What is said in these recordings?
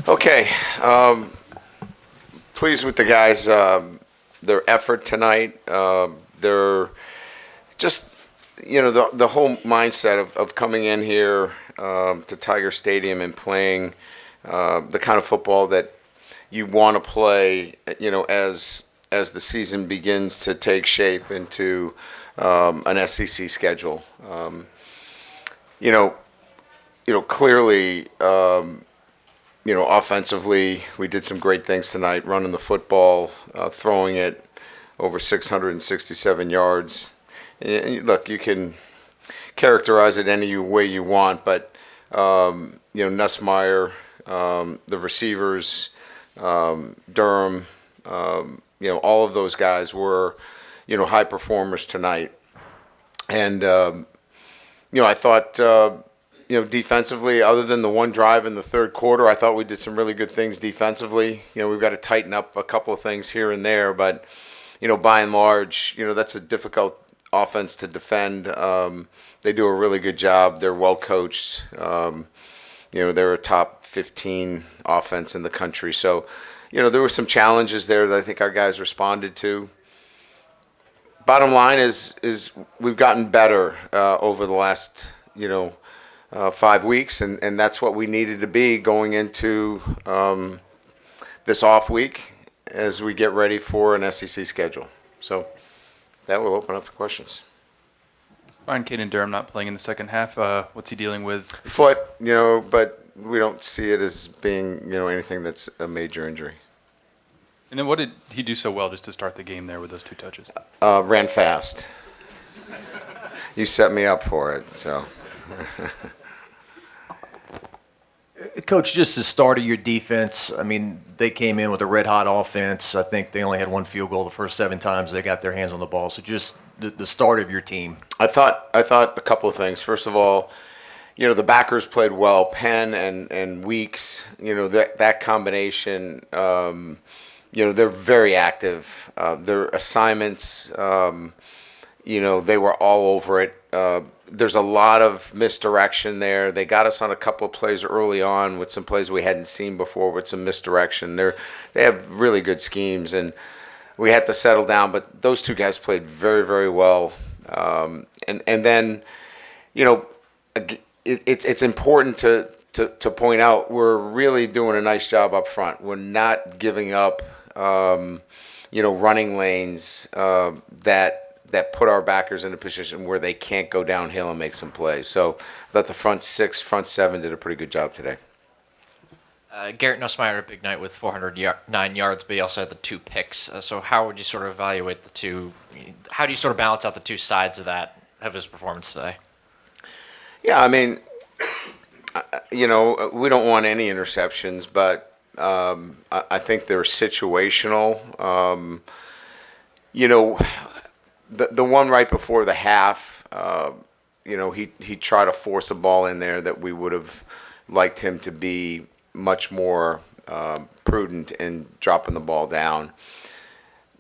Okay, pleased with the guys, their effort tonight. They're just, the whole mindset of coming in here to Tiger Stadium and playing the kind of football that you want to play, as the season begins to take shape into an SEC schedule. You know, clearly. Offensively, we did some great things tonight, running the football, throwing it over 667 yards. Look, you can characterize it any way you want, but, Nussmeier, the receivers, Durham, all of those guys were, high performers tonight. And, I thought, defensively, other than the one drive in the third quarter, I thought we did some really good things defensively. We've got to tighten up a couple of things here and there, but, by and large, that's a difficult offense to defend. They do a really good job. They're well coached. They're a top 15 offense in the country. So, there were some challenges there that I think our guys responded to. Bottom line is we've gotten better over the last, 5 weeks, and that's what we needed to be going into this off week as we get ready for an SEC schedule. So that will open up the questions. Brian Kelly Durham not playing in the second half. What's he dealing with? Foot, but we don't see it as being, anything that's a major injury. And then what did he do so well just to start the game there with those 2 touches? Ran fast. You set me up for it, so. Coach, just the start of your defense, I mean, they came in with a red-hot offense. I think they only had 1 field goal the first 7 times they got their hands on the ball. So just the start of your team. I thought a couple of things. First of all, the backers played well. Penn and Weeks, that combination, they're very active. Their assignments, they were all over it. There's a lot of misdirection there. They got us on a couple of plays early on with some plays we hadn't seen before with some misdirection. They have really good schemes, and we had to settle down. But those 2 guys played very, very well. And then, it's important to point out we're really doing a nice job up front. We're not giving up, running lanes that put our backers in a position where they can't go downhill and make some plays. So I thought the front 6, front 7 did a pretty good job today. Garrett Nussmeier had a big night with 409 yards, but he also had the 2 picks. So how would you sort of evaluate the 2? How do you sort of balance out the 2 sides of his performance today? Yeah, I mean, we don't want any interceptions, but I think they're situational. The one right before the half, he tried to force a ball in there that we would have liked him to be much more prudent in dropping the ball down.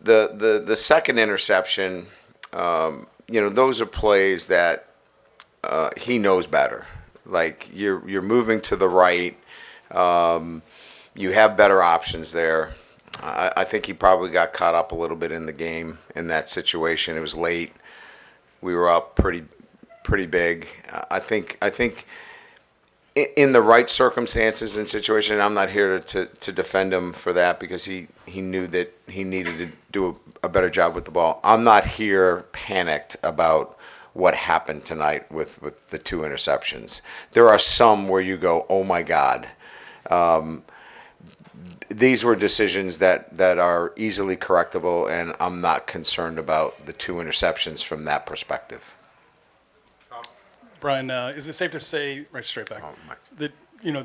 The second interception, those are plays that he knows better. Like you're moving to the right, you have better options there. I think he probably got caught up a little bit in the game in that situation. It was late. We were up pretty big. I think in the right circumstances and situation, I'm not here to defend him for that because he knew that he needed to do a better job with the ball. I'm not here panicked about what happened tonight with the 2 interceptions. There are some where you go, oh my God. These were decisions that are easily correctable, and I'm not concerned about the 2 interceptions from that perspective. Brian, is it safe to say, right straight back, that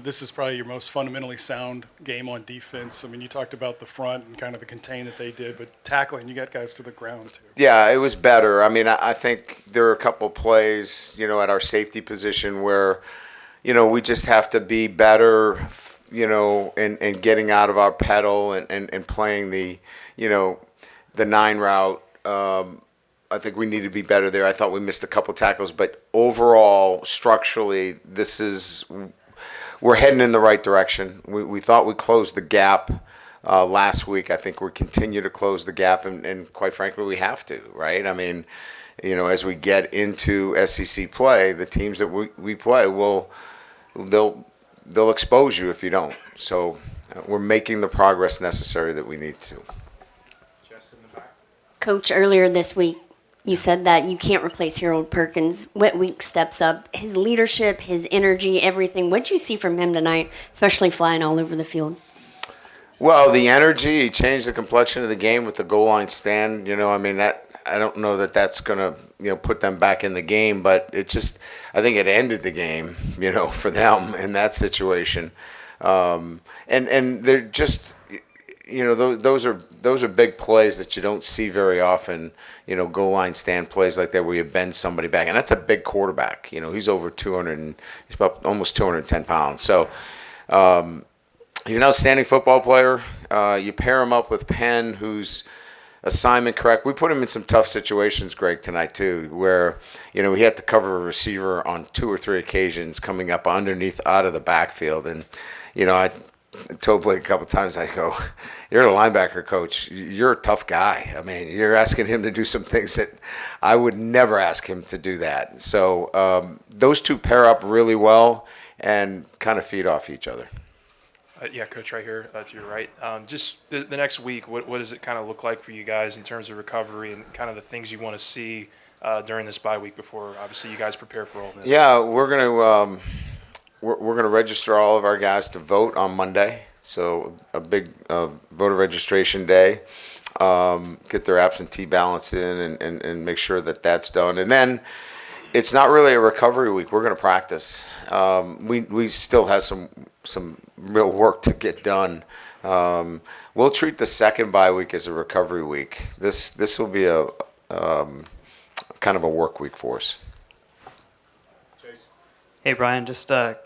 this is probably your most fundamentally sound game on defense? I mean, you talked about the front and kind of the contain that they did, but tackling, you got guys to the ground too. Yeah, it was better. I mean, I think there are a couple of plays, at our safety position where, we just have to be better, and getting out of our pedal and playing the 9 route. I think we need to be better there. I thought we missed a couple tackles, but overall, structurally, this is we're heading in the right direction. We thought we closed the gap last week. I think we continue to close the gap, and quite frankly, we have to, right? I mean, as we get into SEC play, the teams that we play they'll expose you if you don't. So we're making the progress necessary that we need to. Coach, earlier this week, you said that you can't replace Harold Perkins. What week steps up? His leadership, his energy, everything. What did you see from him tonight, especially flying all over the field? Well, the energy, he changed the complexion of the game with the goal line stand. I don't know that that's going to, put them back in the game, but I think it ended the game, for them in that situation. And they're just, those are big plays that you don't see very often, goal line stand plays like that where you bend somebody back. And that's a big quarterback. He's over 200, he's about almost 210 pounds. So, he's an outstanding football player. You pair him up with Penn, who's assignment correct. We put him in some tough situations, Greg, tonight too, where he had to cover a receiver on 2 or 3 occasions coming up underneath out of the backfield. And I told Blake a couple of times, I go, "You're a linebacker coach. You're a tough guy. I mean, you're asking him to do some things that I would never ask him to do that." So those two pair up really well and kind of feed off each other. Yeah, Coach, right here to your right. Just the next week, what does it kind of look like for you guys in terms of recovery and kind of the things you want to see during this bye week before, obviously, you guys prepare for all this? Yeah, we're gonna register all of our guys to vote on Monday. So a big voter registration day. Get their absentee ballots in and make sure that that's done. And then it's not really a recovery week. We're going to practice. We still have some real work to get done. We'll treat the second bye week as a recovery week. This will be a kind of a work week for us. Hey, Brian, just kind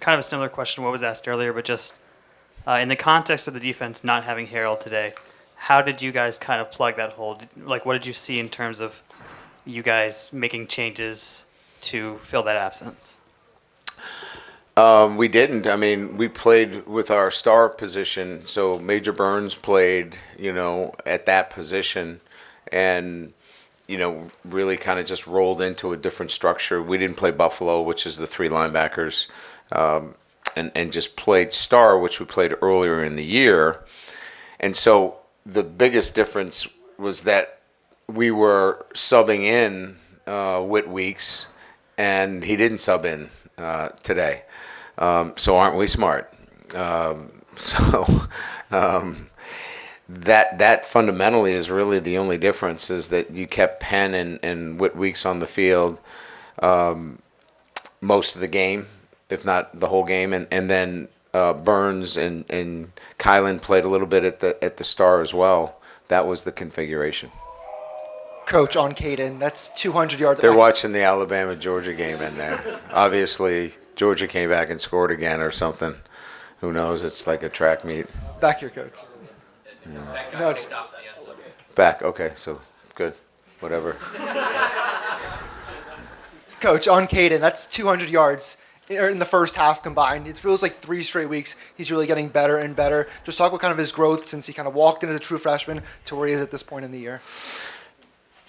of a similar question to what was asked earlier, but just in the context of the defense not having Harold today, how did you guys kind of plug that hole? Like, what did you see in terms of you guys making changes to fill that absence? We didn't. I mean, we played with our star position. So Major Burns played, at that position and, really kind of just rolled into a different structure. We didn't play Buffalo, which is the 3 linebackers, and just played star, which we played earlier in the year. And so the biggest difference was that we were subbing in Whit Weeks, and he didn't sub in today. So aren't we smart? That fundamentally is really the only difference, is that you kept Penn and Whit Weeks on the field most of the game, if not the whole game, and then Burns and Kylan played a little bit at the star as well. That was the configuration. Coach, on Caden, that's 200 yards. They're watching the Alabama-Georgia game in there. Obviously, Georgia came back and scored again or something. Who knows? It's like a track meet. Back here, Coach. No, just, Back. Okay, so good. Whatever. Coach, on Caden, that's 200 yards in the first half combined. It feels like 3 straight weeks he's really getting better and better. Just talk about kind of his growth since he kind of walked in as a true freshman to where he is at this point in the year.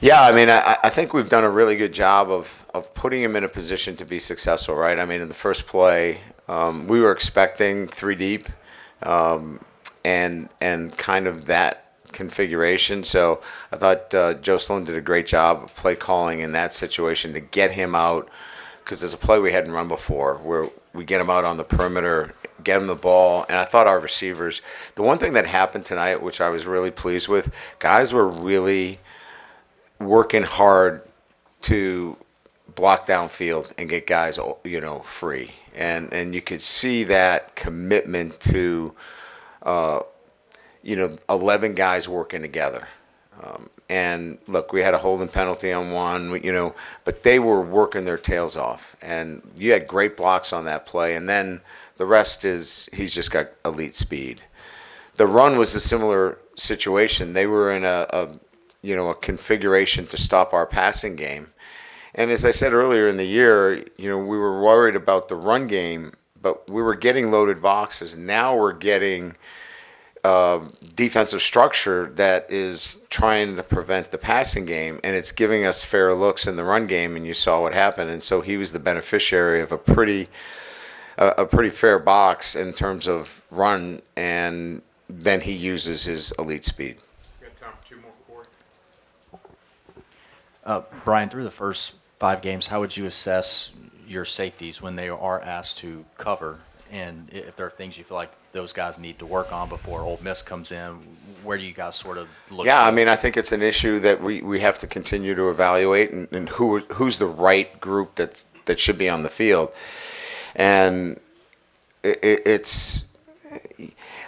Yeah, I mean, I think we've done a really good job of putting him in a position to be successful, right? I mean, in the first play, we were expecting 3 deep and kind of that configuration. So I thought Joe Sloan did a great job of play calling in that situation to get him out, because there's a play we hadn't run before where we get him out on the perimeter, get him the ball, and I thought our receivers, the one thing that happened tonight, which I was really pleased with, guys were really working hard to block downfield and get guys, free. And you could see that commitment to, 11 guys working together. And look, we had a holding penalty on one, but they were working their tails off. And you had great blocks on that play. And then the rest is he's just got elite speed. The run was a similar situation. They were in a configuration to stop our passing game. And as I said earlier in the year, we were worried about the run game, but we were getting loaded boxes. Now we're getting defensive structure that is trying to prevent the passing game, and it's giving us fair looks in the run game, and you saw what happened. And so he was the beneficiary of a pretty fair box in terms of run, and then he uses his elite speed. We got time for 2 more, Corey. Brian, through the first 5 games, how would you assess your safeties when they are asked to cover? And if there are things you feel like those guys need to work on before Ole Miss comes in, where do you guys sort of look? Yeah, I mean, I think it's an issue that we have to continue to evaluate, and who's the right group that should be on the field. And it's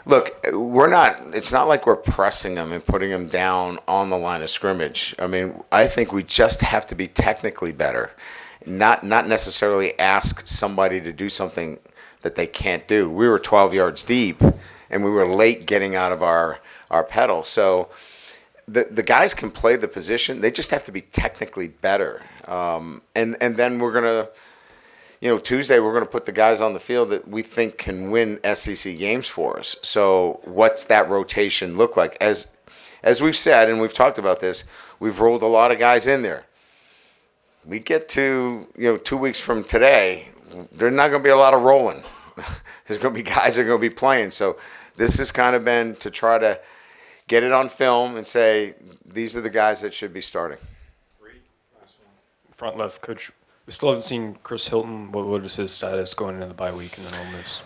look, it's not like we're pressing them and putting them down on the line of scrimmage. I mean, I think we just have to be technically better, not necessarily ask somebody to do something that they can't do. We were 12 yards deep, and we were late getting out of our pedal. So the guys can play the position. They just have to be technically better. And then we're going to, Tuesday we're going to put the guys on the field that we think can win SEC games for us. So what's that rotation look like? As we've said, and we've talked about this, we've rolled a lot of guys in there. We get to, 2 weeks from today, there's not going to be a lot of rolling. There's going to be guys that are going to be playing. So this has kind of been to try to get it on film and say, these are the guys that should be starting. Front left, Coach. We still haven't seen Chris Hilton. What is his status going into the bye week and then Ole Miss?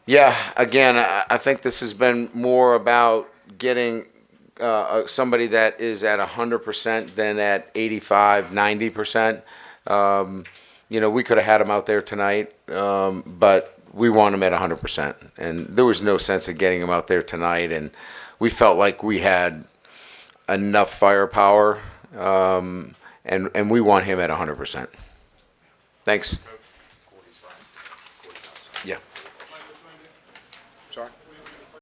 Yeah, again, I think this has been more about getting somebody that is at 100% than at 85, 90%. We could have had him out there tonight, but we want him at 100%. And there was no sense of getting him out there tonight, and we felt like we had enough firepower, and we want him at 100%. Thanks.